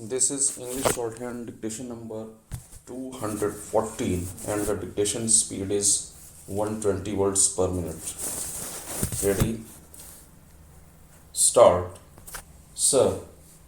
This is English shorthand dictation number 214 and the dictation speed is 120 words per minute. Ready? Start. Sir,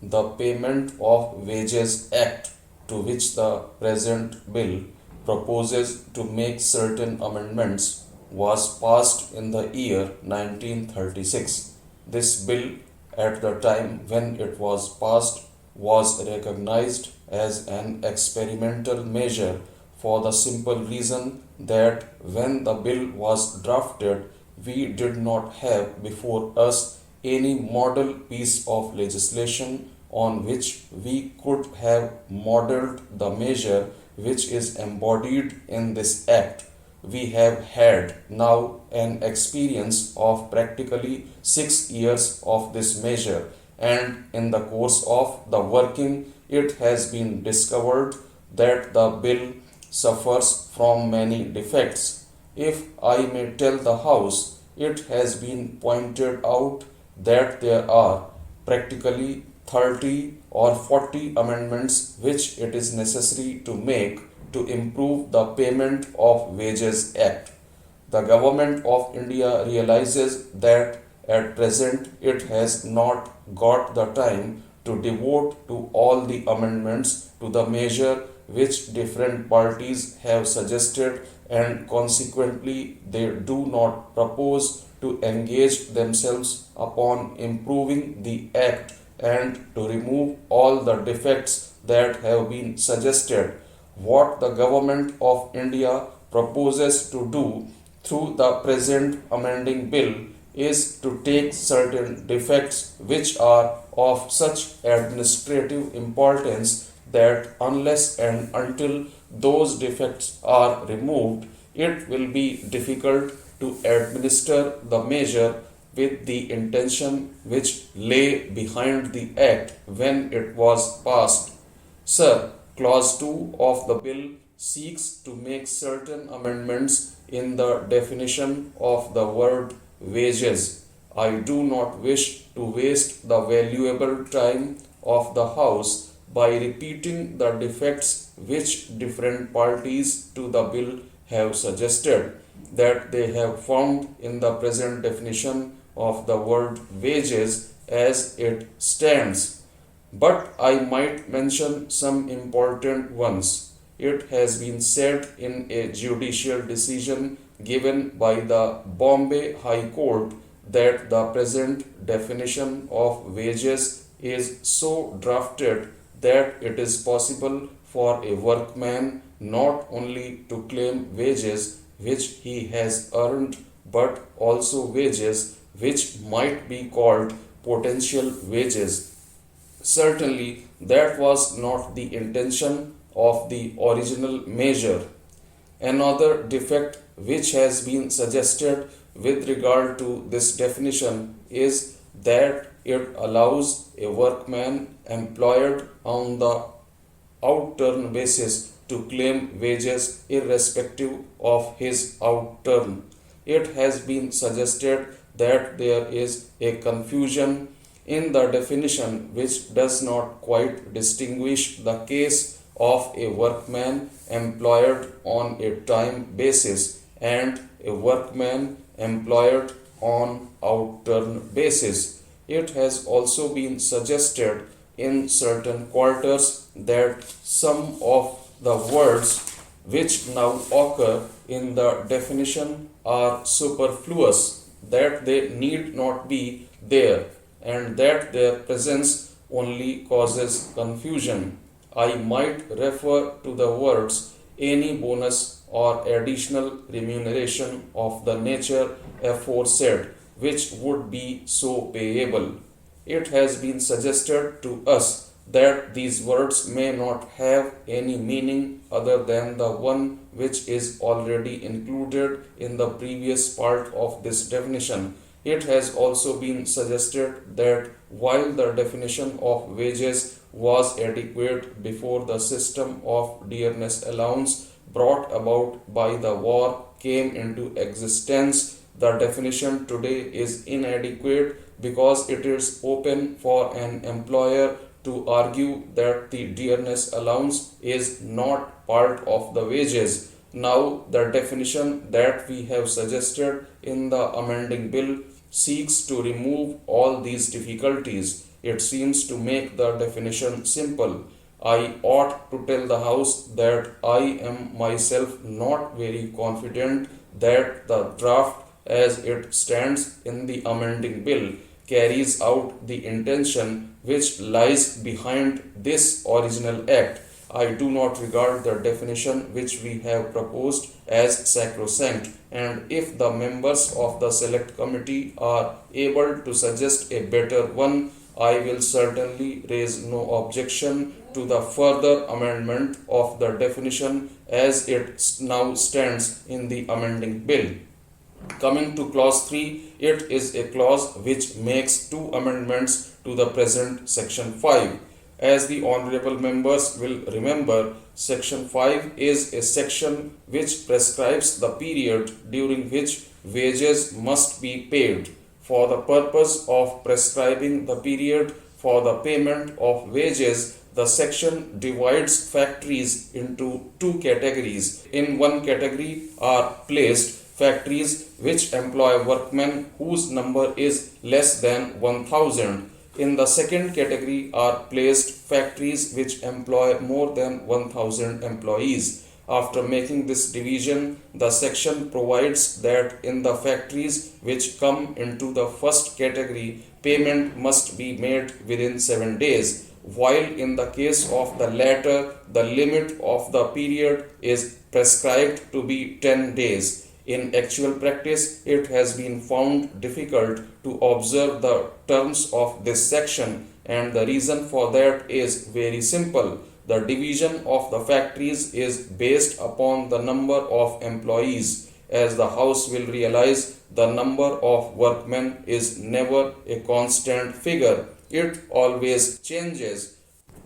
the Payment of Wages Act, to which the present bill proposes to make certain amendments, was passed in the year 1936. This bill, at the time when it was passed, was recognized as an experimental measure for the simple reason that when the bill was drafted, we did not have before us any model piece of legislation on which we could have modeled the measure which is embodied in this act. We have had now an experience of practically 6 years of this measure, and in the course of the working it has been discovered that the bill suffers from many defects. If I may tell the House, it has been pointed out that there are practically 30 or 40 amendments which it is necessary to make to improve the Payment of Wages Act. The Government of India realizes that at present it has not got the time to devote to all the amendments to the measure which different parties have suggested, and consequently they do not propose to engage themselves upon improving the act and to remove all the defects that have been suggested. What the Government of India proposes to do through the present amending bill is to take certain defects which are of such administrative importance that unless and until those defects are removed, it will be difficult to administer the measure with the intention which lay behind the act when it was passed. Sir, Clause 2 of the bill seeks to make certain amendments in the definition of the word wages. I do not wish to waste the valuable time of the House by repeating the defects which different parties to the bill have suggested that they have found in the present definition of the word wages as it stands. But I might mention some important ones. It has been said in a judicial decision given by the Bombay High Court that the present definition of wages is so drafted that it is possible for a workman not only to claim wages which he has earned but also wages which might be called potential wages. Certainly, that was not the intention of the original measure. Another defect which has been suggested with regard to this definition is that it allows a workman employed on the out-turn basis to claim wages irrespective of his out-turn. It has been suggested that there is a confusion in the definition which does not quite distinguish the case of a workman employed on a time basis and a workman employed on out-turn basis. It has also been suggested in certain quarters that some of the words which now occur in the definition are superfluous, that they need not be there, and that their presence only causes confusion. I might refer to the words any bonus or additional remuneration of the nature aforesaid, which would be so payable. It has been suggested to us that these words may not have any meaning other than the one which is already included in the previous part of this definition. It has also been suggested that while the definition of wages was adequate before the system of dearness allowance brought about by the war came into existence, the definition today is inadequate because it is open for an employer to argue that the dearness allowance is not part of the wages. Now, the definition that we have suggested in the amending bill seeks to remove all these difficulties. It seems to make the definition simple. I ought to tell the House that I am myself not very confident that the draft as it stands in the amending bill carries out the intention which lies behind this original act. I do not regard the definition which we have proposed as sacrosanct, and if the members of the select committee are able to suggest a better one, I will certainly raise no objection to the further amendment of the definition as it now stands in the amending bill. Coming to clause 3, it is a clause which makes two amendments to the present section 5. As the honorable members will remember, section 5 is a section which prescribes the period during which wages must be paid. For the purpose of prescribing the period for the payment of wages, the section divides factories into two categories. In one category are placed factories which employ workmen whose number is less than 1000. In the second category are placed factories which employ more than 1000 employees. After making this division, the section provides that in the factories which come into the first category, payment must be made within 7 days, while in the case of the latter, the limit of the period is prescribed to be 10 days. In actual practice, it has been found difficult to observe the terms of this section, and the reason for that is very simple. The division of the factories is based upon the number of employees. As the House will realize, the number of workmen is never a constant figure. It always changes.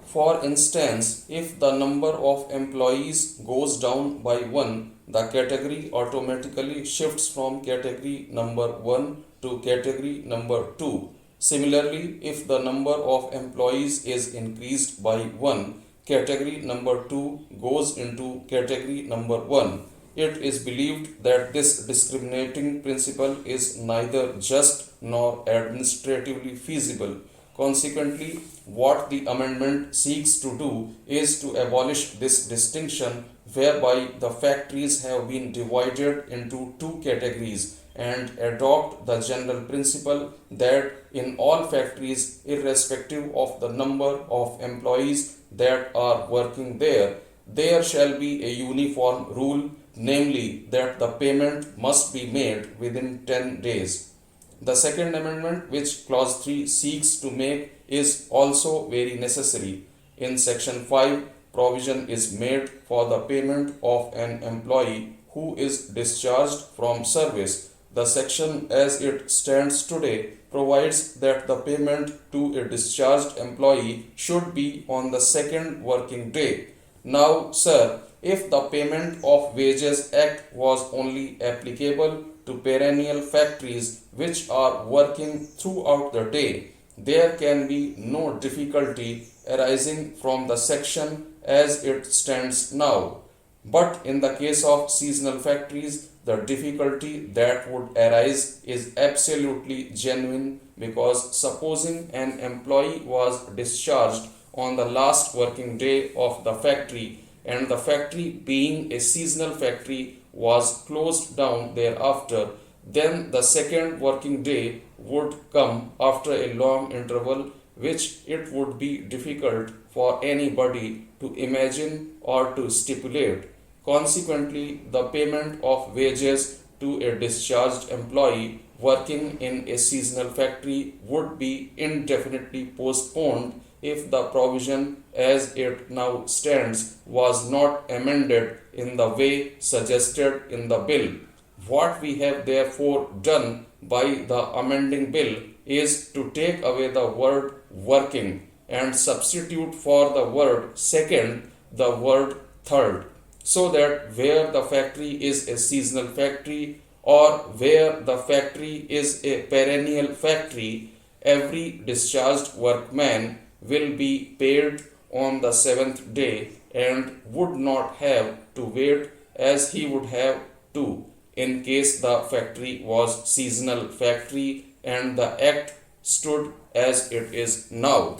For instance, if the number of employees goes down by 1, the category automatically shifts from category number 1 to category number 2. Similarly, if the number of employees is increased by 1, category number 2 goes into category number 1. It is believed that this discriminating principle is neither just nor administratively feasible. Consequently, what the amendment seeks to do is to abolish this distinction whereby the factories have been divided into two categories and adopt the general principle that in all factories, irrespective of the number of employees that are working there, there shall be a uniform rule, namely that the payment must be made within 10 days. The second amendment which clause 3 seeks to make is also very necessary. In section 5, provision is made for the payment of an employee who is discharged from service. The section as it stands today provides that the payment to a discharged employee should be on the second working day. Now, sir, if the Payment of Wages Act was only applicable to perennial factories which are working throughout the day, there can be no difficulty arising from the section as it stands now. But in the case of seasonal factories, the difficulty that would arise is absolutely genuine, because supposing an employee was discharged on the last working day of the factory, and the factory, being a seasonal factory, was closed down thereafter, then the second working day would come after a long interval, which it would be difficult for anybody to imagine or to stipulate. Consequently, the payment of wages to a discharged employee working in a seasonal factory would be indefinitely postponed if the provision as it now stands was not amended in the way suggested in the bill. What we have therefore done by the amending bill is to take away the word working and substitute for the word second the word third, so that where the factory is a seasonal factory or where the factory is a perennial factory, every discharged workman will be paid on the seventh day and would not have to wait as he would have to in case the factory was seasonal factory and the act stood as it is now.